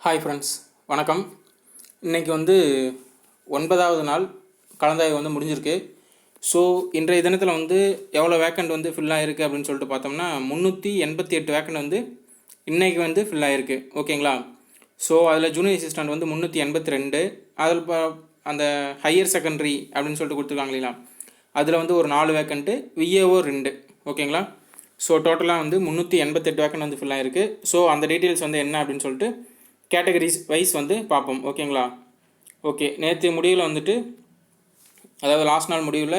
Hi friends, வணக்கம். இன்றைக்கி வந்து 9வது நாள் கலந்தாய்வு முடிஞ்சிருக்கு. ஸோ இன்றைய தினத்தில் எவ்வளோ வேக்கண்ட் ஃபில் ஆகிருக்கு அப்படின்னு சொல்லிட்டு பார்த்தோம்னா 388 வேக்கண்ட் இன்றைக்கி ஃபில் ஆகிருக்கு. ஓகேங்களா? ஸோ அதில் ஜூனியர் அசிஸ்டண்ட் 382, அதில் அந்த ஹையர் செகண்டரி அப்படின்னு சொல்லிட்டு கொடுத்துருக்காங்க இல்லைங்களா, அதில் ஒரு 4 வேக்கண்ட்டு, விஏஓ 2. ஓகேங்களா? ஸோ டோட்டலாக 388 வேக்கண்ட் ஃபில் ஆகிருக்கு. ஸோ அந்த டீட்டெயில்ஸ் என்ன அப்படின்னு சொல்லிட்டு கேட்டகரிஸ் வைஸ் பார்ப்போம். ஓகேங்களா? ஓகே, நேற்று முடிவில் அதாவது லாஸ்ட் நாள் முடிவில்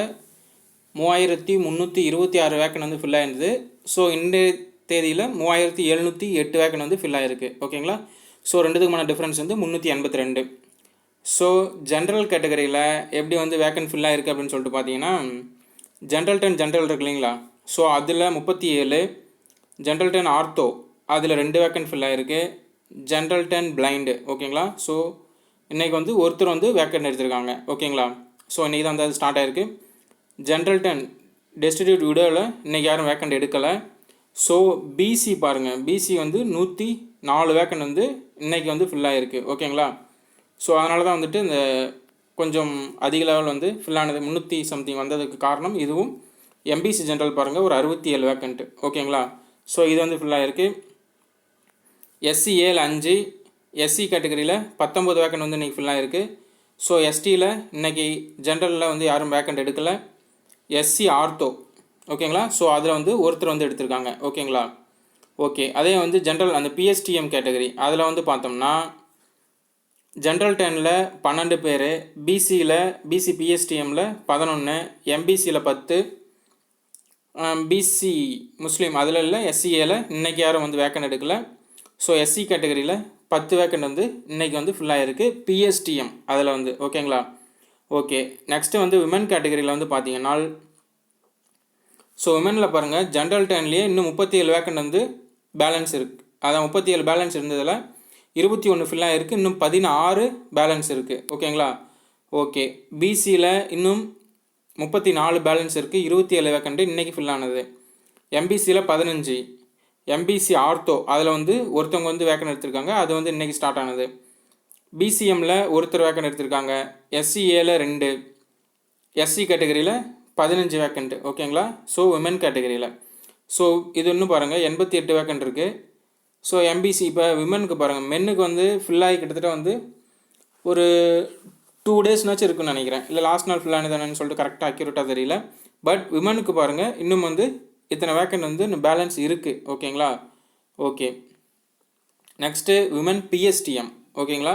3326 வேக்கண்ட் ஃபில் ஆகிருந்தது. ஸோ இன்றைய தேதியில் 3708 வேக்கண்ட் ஃபில் ஆகிருக்கு. ஓகேங்களா? ஸோ ரெண்டுத்துக்குமான டிஃப்ரென்ஸ் 382. ஸோ ஜென்ரல் கேட்டகரியில் எப்படி வேக்கண்ட் ஃபில் ஆகிருக்கு அப்படின்னு சொல்லிட்டு பார்த்தீங்கன்னா, ஜென்ரல் 10 ஜென்ரல் இருக்கு இல்லைங்களா, ஸோ அதில் 37, ஜென்ரல் 10 ஆர்த்தோ அதில் 2 வேக்கண்ட் ஃபில் ஆகிருக்கு, ஜென்ரல் 10 பிளைண்டு. ஓகேங்களா? ஸோ இன்றைக்கி ஒருத்தர் வேக்கண்ட் எடுத்திருக்காங்க. ஓகேங்களா? ஸோ இன்றைக்கி தான் அது ஸ்டார்ட் ஆகிருக்கு. ஜென்ரல் 10 டெஸ்டிடியூட் விடோவில் இன்றைக்கி யாரும் வேக்கண்ட் எடுக்கலை. ஸோ பிசி பாருங்கள், பிசி 104 வேக்கண்ட் இன்றைக்கி ஃபில் ஆகிருக்கு. ஓகேங்களா? ஸோ அதனால தான் இந்த கொஞ்சம் அதிக லெவல் ஃபில் ஆனது 300 சம்திங் வந்ததுக்கு காரணம் இதுவும். எம்பிசி ஜென்ரல் பாருங்கள், ஒரு 67 வேக்கண்ட்டு. ஓகேங்களா? ஸோ இது ஃபில் ஆகிருக்கு. எஸ்சி 7 5, எஸ்சி கேட்டகரியில் 19 வேக்கண்ட் இன்றைக்கி ஃபில் ஆகிருக்கு. ஸோ எஸ்டியில் இன்றைக்கி ஜென்ரலில் யாரும் வேக்கண்ட் எடுக்கலை. SC ortho. ஓகேங்களா? ஸோ அதில் ஒருத்தர் எடுத்திருக்காங்க. ஓகேங்களா? ஓகே, அதே ஜென்ரல் அந்த பிஎஸ்டிஎம் கேட்டகரி அதில் பார்த்தோம்னா ஜென்ரல் 10ல் 12 பேர், பிசி பிஎஸ்டிஎம்மில் 11, எம்பிசியில் 10, பிசி முஸ்லீம் அதில் இல்லை, எஸ்சிஏல இன்றைக்கி யாரும் வேக்கண்ட் எடுக்கலை. ஸோ எஸ்சி கேட்டகரியில் 10 வேக்கண்ட் இன்றைக்கி ஃபில் ஆகிருக்கு, பிஎஸ்டிஎம் அதில் ஓகேங்களா? ஓகே, நெக்ஸ்ட்டு விமன் கேட்டகரியில் பார்த்தீங்கன்னா, ஸோ விமனில் பாருங்கள், ஜென்ரல் 10லேயே இன்னும் 37 வேக்கண்ட் பேலன்ஸ் இருக்குது. அதான் 37 பேலன்ஸ் இருந்ததில் 21 ஃபில் ஆகிருக்கு, இன்னும் 16 பேலன்ஸ் இருக்குது. ஓகேங்களா? ஓகே, பிசியில் இன்னும் 34 பேலன்ஸ் இருக்குது, 27 வேக்கண்ட் இன்றைக்கி ஃபில் ஆனது. எம்பிசியில் 15, எம்பிசி ஆர்த்தோ அதில் ஒருத்தவங்க வேக்கண்ட் எடுத்திருக்காங்க, அது இன்றைக்கி ஸ்டார்ட் ஆனது. பிசிஎம்மில் ஒருத்தர் வேக்கண்ட் எடுத்திருக்காங்க, எஸ்சிஏல 2, எஸ்சி கேட்டகரியில் 15 வேக்கண்ட். ஓகேங்களா? ஸோ விமன் கேட்டகரியில் ஸோ இது இன்னும் பாருங்கள் 88 வேக்கண்ட் இருக்குது. ஸோ எம்பிசி இப்போ விமனுக்கு பாருங்கள், மென்னுக்கு ஃபில் ஆகி கிட்டத்தட்ட ஒரு 2 டேஸ்னாச்சும் இருக்குன்னு நினைக்கிறேன், இல்லை லாஸ்ட் நாள் ஃபில் ஆனதானு சொல்லிட்டு கரெக்டாக அக்யூரேட்டாக தெரியல. பட் விமனுக்கு பாருங்கள் இன்னும் இத்தனை வேக்கண்ட் இன்னும் பேலன்ஸ் இருக்குது. ஓகேங்களா? Okay, next women PSTM. ஓகேங்களா?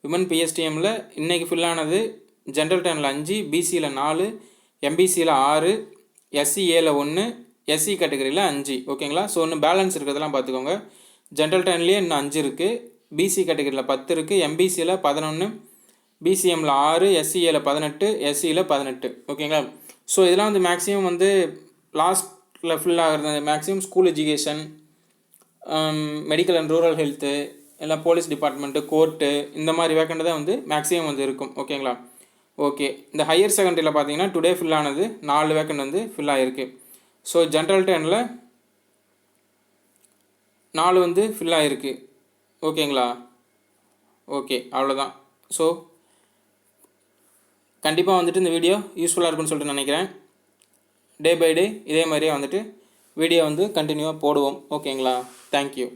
விமன் பிஎஸ்டிஎம்மில் இன்றைக்கி ஃபில் ஆனது ஜென்ரல் 10ல் 5, பிசியில் 4, எம்பிசியில் 6, எஸ்சிஏல 1, எஸ்சி கேட்டகரியில் 5. ஓகேங்களா? ஸோ இன்னும் பேலன்ஸ் இருக்கிறதெல்லாம் பார்த்துக்கோங்க. ஜென்ரல் 10லேயே இன்னும் 5 இருக்குது, பிசி கேட்டகரியில் 10 இருக்குது, எம்பிசியில் 11, பிசிஎம்மில் 6, எஸ்சிஏல 18, எஸ்சியில் 18. ஓகேங்களா? ஸோ இதெல்லாம் மேக்ஸிமம் லாஸ்ட்டில் ஃபில் ஆகிறது maximum school education, medical and rural health, இல்லை போலீஸ் டிபார்ட்மெண்ட்டு, கோர்ட்டு, இந்த மாதிரி வேக்கண்ட் தான் மேக்ஸிமம் இருக்கும். ஓகேங்களா? ஓகே, இந்த ஹையர் செகண்டரியில் பார்த்தீங்கன்னா டுடே ஃபில் ஆனது 4 வேக்கண்ட் ஃபில் ஆகிருக்கு. ஸோ ஜென்ரல் 10ல் 4 ஃபில் ஆகிருக்கு. ஓகேங்களா? ஓகே, அவ்வளோதான். ஸோ கண்டிப்பாக இந்த வீடியோ யூஸ்ஃபுல்லாக இருக்குன்னு சொல்லிட்டு நினைக்கிறேன். டே பை டே இதே மாதிரியே வீடியோ கண்டினியூவாக போடுவோம். ஓகேங்களா? தேங்க்யூ.